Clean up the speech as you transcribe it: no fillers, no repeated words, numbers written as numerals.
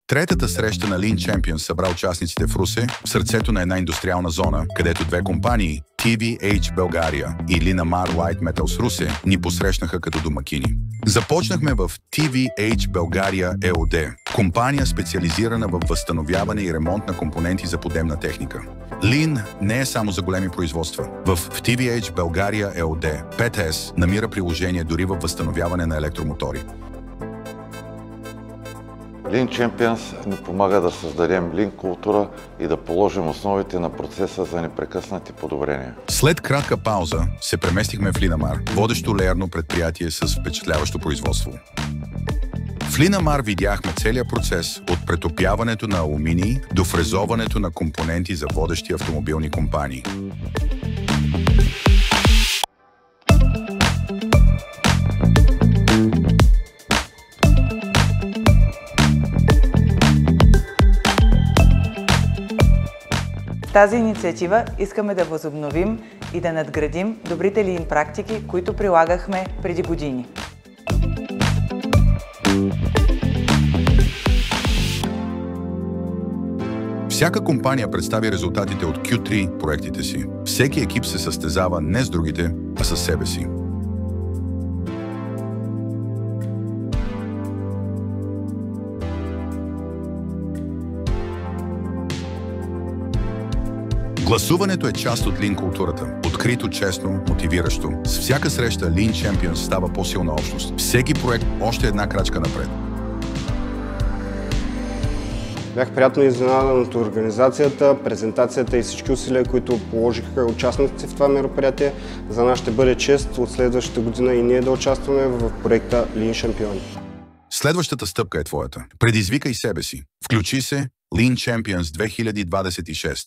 Третата среща на Lean Champions събра участниците в Русе, в сърцето на една индустриална зона, където две компании, TVH България и Linamar Light Metals Русе, ни посрещнаха като домакини. Започнахме в TVH България ЕОД, компания специализирана в възстановяване и ремонт на компоненти за подемна техника. Lean не е само за големи производства. В TVH България ЕОД 5S намира приложение дори във възстановяване на електромотори. Lean Champions ни помага да създадем Lean култура и да положим основите на процеса за непрекъснати подобрения. След кратка пауза се преместихме в Linamar, водещо леерно предприятие с впечатляващо производство. В Linamar видяхме целият процес от претопяването на алуминий до фрезоването на компоненти за водещи автомобилни компании. Тази инициатива искаме да възобновим и да надградим добрите Lean практики, които прилагахме преди години. Всяка компания представи резултатите от Q3 проектите си. Всеки екип се състезава не с другите, а със себе си. Гласуването е част от Lean културата. Открито, честно, мотивиращо. С всяка среща Lean Champions става по-силна общност. Всеки проект още една крачка напред. Бях приятно изненадан от организацията, презентацията и всички усилия, които положиха участниците в това мероприятие. За нас ще бъде чест от следващата година и ние да участваме в проекта Lean Champions. Следващата стъпка е твоята. Предизвикай себе си. Включи се Lean Champions 2026.